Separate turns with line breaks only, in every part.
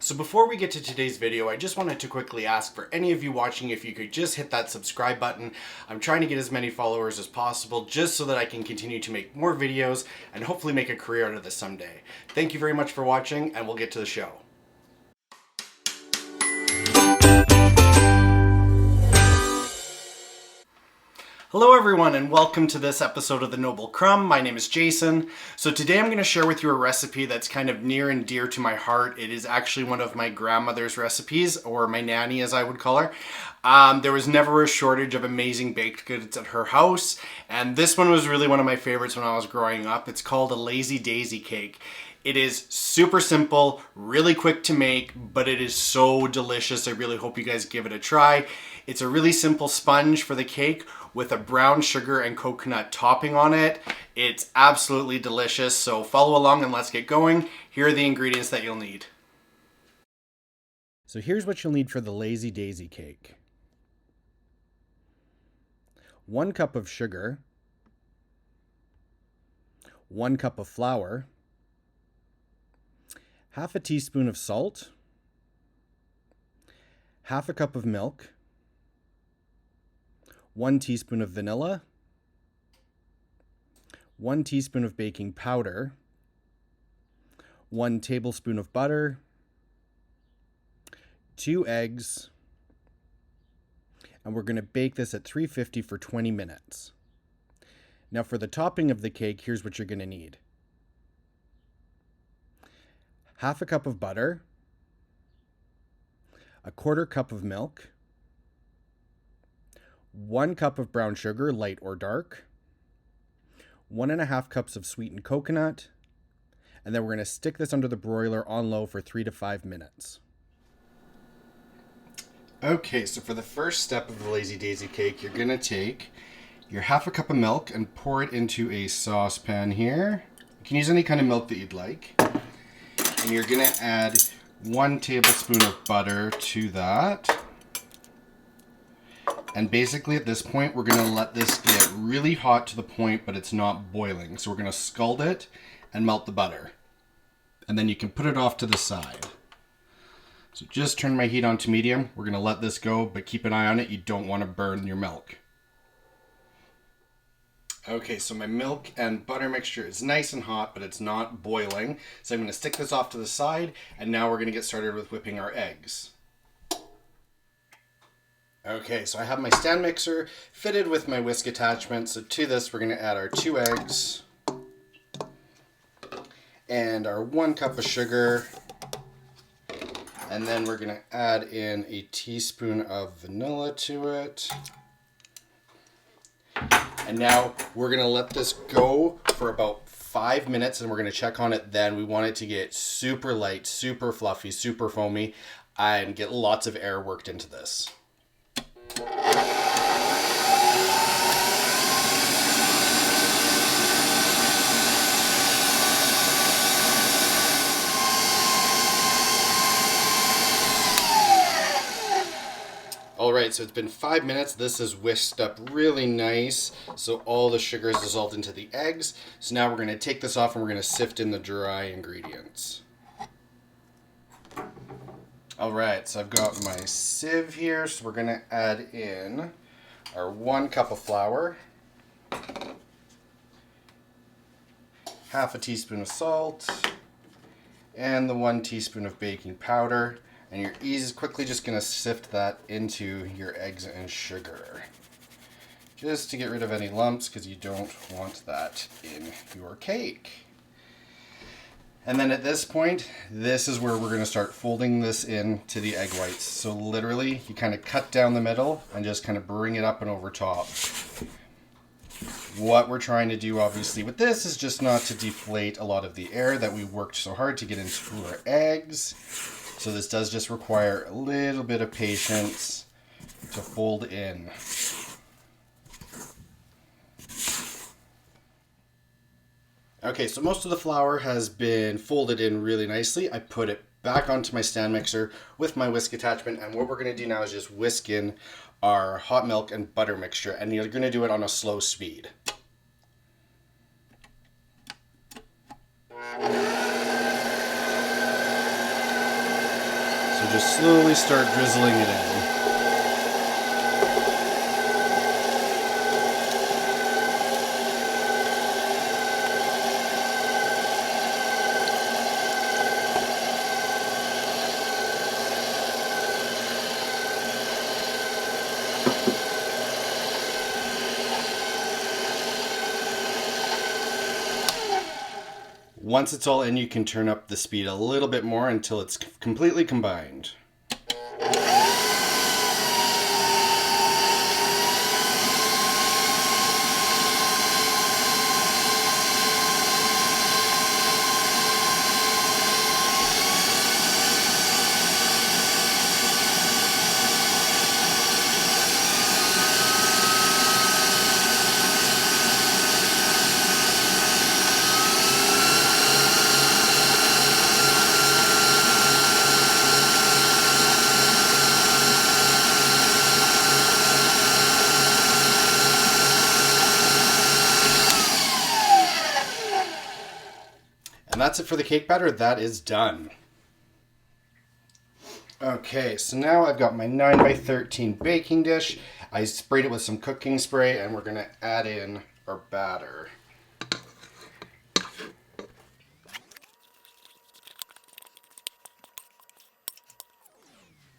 So before we get to today's video, I just wanted to quickly ask for any of you watching if you could just hit that subscribe button. I'm trying to get as many followers as possible just so that I can continue to make more videos and hopefully make a career out of this someday. Thank you very much for watching, and we'll get to the show. Hello everyone and welcome to this episode of The Noble Crumb. My name is Jason. So today I'm going to share with you a recipe that's kind of near and dear to my heart. It is actually one of my grandmother's recipes, or my nanny as I would call her. There was never a shortage of amazing baked goods at her house, and this one was really one of my favorites when I was growing up. It's called a Lazy Daisy cake. It is super simple, really quick to make, but it is so delicious. I really hope you guys give it a try. It's a really simple sponge for the cake with a brown sugar and coconut topping on it. It's absolutely delicious, so follow along and let's get going. Here are the ingredients that you'll need. So here's what you'll need for the Lazy Daisy cake. 1 cup of sugar, 1 cup of flour, half a teaspoon of salt, half a cup of milk, 1 teaspoon of vanilla, 1 teaspoon of baking powder, 1 tablespoon of butter, 2 eggs, and we're going to bake this at 350 for 20 minutes. Now for the topping of the cake, here's what you're going to need. Half a cup of butter, a 1/4 cup of milk, 1 cup of brown sugar, light or dark, 1.5 cups of sweetened coconut, and then we're going to stick this under the broiler on low for 3 to 5 minutes. Okay, so for the first step of the Lazy Daisy cake, you're going to take your half a cup of milk and pour it into a saucepan here. You can use any kind of milk that you'd like. And you're going to add 1 tablespoon of butter to that. And basically at this point, we're going to let this get really hot to the point, but it's not boiling. So we're going to scald it and melt the butter. And then you can put it off to the side. So just turn my heat on to medium. We're going to let this go, but keep an eye on it. You don't want to burn your milk. Okay, so my milk and butter mixture is nice and hot, but it's not boiling. So I'm going to stick this off to the side, and now we're going to get started with whipping our eggs. Okay, so I have my stand mixer fitted with my whisk attachment. So to this, we're going to add our 2 eggs and our 1 cup of sugar. And then we're going to add in a teaspoon of vanilla to it. And now we're going to let this go for about 5 minutes, and we're going to check on it then. We want it to get super light, super fluffy, super foamy, and get lots of air worked into this. Alright, so it's been 5 minutes. This is whisked up really nice. So all the sugar is dissolved into the eggs. So now we're going to take this off and we're going to sift in the dry ingredients. Alright, so I've got my sieve here. So we're going to add in our 1 cup of flour, half a teaspoon of salt, and the 1 teaspoon of baking powder. And you're quickly just going to sift that into your eggs and sugar. Just to get rid of any lumps, because you don't want that in your cake. And then at this point, this is where we're going to start folding this into the egg whites. So literally, you kind of cut down the middle and just kind of bring it up and over top. What we're trying to do, obviously, with this is just not to deflate a lot of the air that we worked so hard to get into our eggs. So this does just require a little bit of patience to fold in. Okay, so most of the flour has been folded in really nicely. I put it back onto my stand mixer with my whisk attachment, and what we're going to do now is just whisk in our hot milk and butter mixture, and you're going to do it on a slow speed. So just slowly start drizzling it in. Once it's all in, you can turn up the speed a little bit more until it's completely combined. And that's it for the cake batter. That is done. Okay, so now I've got my 9x13 baking dish. I sprayed it with some cooking spray, and we're going to add in our batter.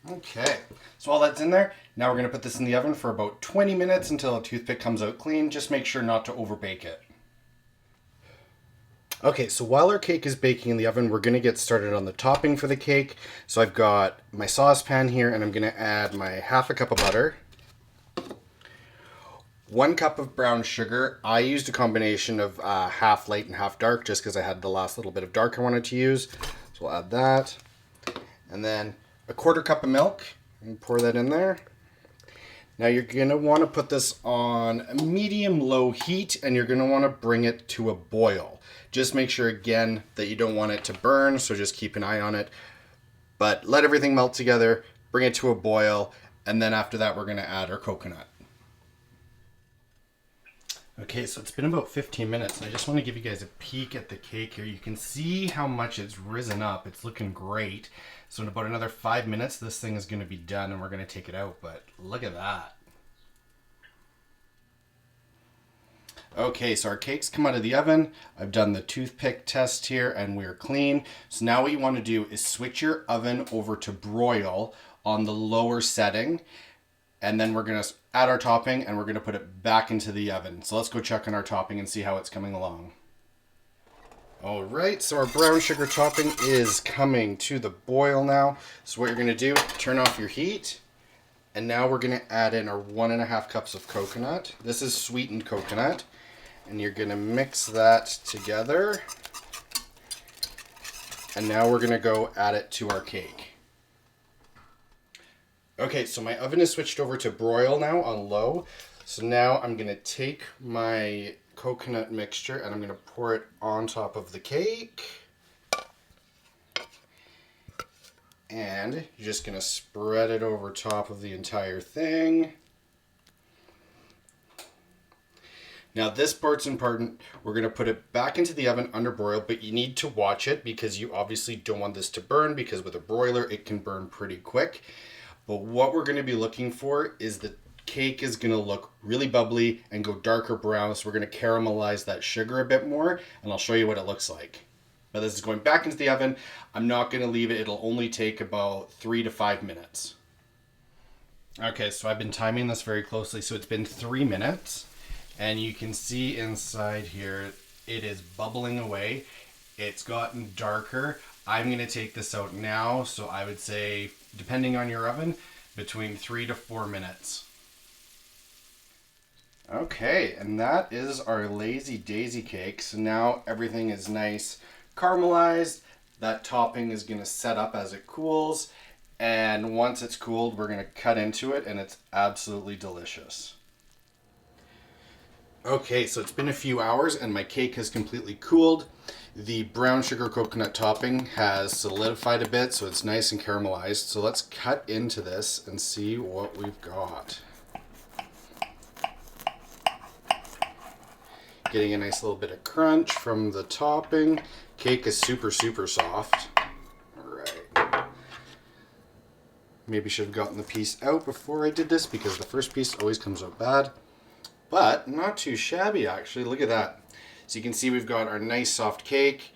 Okay, so all that's in there. Now we're going to put this in the oven for about 20 minutes until a toothpick comes out clean. Just make sure not to overbake it. Okay, so while our cake is baking in the oven, we're going to get started on the topping for the cake. So I've got my saucepan here, and I'm going to add my half a cup of butter, 1 cup of brown sugar. I used a combination of half light and half dark just because I had the last little bit of dark I wanted to use. So we'll add that. And then a 1/4 cup of milk, and pour that in there. Now you're going to want to put this on a medium-low heat, and you're going to want to bring it to a boil. Just make sure, again, that you don't want it to burn, so just keep an eye on it. But let everything melt together, bring it to a boil, and then after that we're going to add our coconut. Okay, so it's been about 15 minutes, and I just want to give you guys a peek at the cake here. You can see how much it's risen up. It's looking great. So in about another 5 minutes, this thing is going to be done, and we're going to take it out, but look at that. Okay, so our cake's come out of the oven. I've done the toothpick test here, and we're clean. So now what you want to do is switch your oven over to broil on the lower setting, and then we're going to add our topping, and we're going to put it back into the oven. So let's go check on our topping and see how it's coming along. All right, so our brown sugar topping is coming to the boil now. So what you're going to do, turn off your heat, and now we're going to add in our 1.5 cups of coconut. This is sweetened coconut, and you're going to mix that together. And now we're going to go add it to our cake. Okay, so my oven is switched over to broil now on low. So now I'm going to take my coconut mixture and I'm going to pour it on top of the cake. And you're just going to spread it over top of the entire thing. Now this part's important. We're going to put it back into the oven under broil, but you need to watch it because you obviously don't want this to burn, because with a broiler it can burn pretty quick. But what we're going to be looking for is the cake is going to look really bubbly and go darker brown. So we're going to caramelize that sugar a bit more, and I'll show you what it looks like. But this is going back into the oven. I'm not going to leave it. It'll only take about 3 to 5 minutes. Okay, so I've been timing this very closely. So it's been 3 minutes, and you can see inside here, it is bubbling away. It's gotten darker. I'm going to take this out now. So I would say, depending on your oven, between 3 to 4 minutes. Okay, and that is our Lazy Daisy cake. So now everything is nice caramelized. That topping is going to set up as it cools, and once it's cooled, we're going to cut into it, and it's absolutely delicious. Okay, so it's been a few hours and my cake has completely cooled. The brown sugar coconut topping has solidified a bit, so it's nice and caramelized. So let's cut into this and see what we've got. Getting a nice little bit of crunch from the topping. Cake is super, super soft. All right. Maybe should have gotten the piece out before I did this because the first piece always comes out bad. But not too shabby actually, look at that. So you can see we've got our nice soft cake,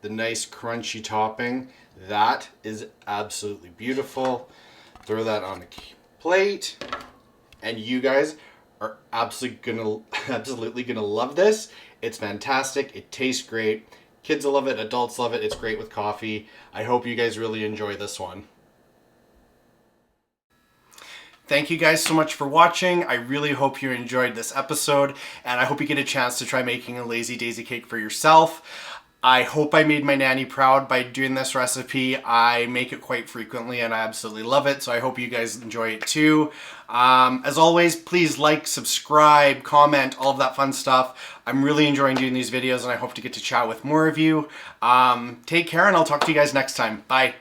the nice crunchy topping. That is absolutely beautiful. Throw that on a plate and you guys are absolutely gonna love this. It's fantastic, it tastes great. Kids will love it, adults love it, it's great with coffee. I hope you guys really enjoy this one. Thank you guys so much for watching. I really hope you enjoyed this episode, and I hope you get a chance to try making a lazy daisy cake for yourself. I hope I made my nanny proud by doing this recipe. I make it quite frequently and I absolutely love it, so I hope you guys enjoy it too. As always, please like, subscribe, comment, all of that fun stuff. I'm really enjoying doing these videos and I hope to get to chat with more of you. Take care and I'll talk to you guys next time. Bye.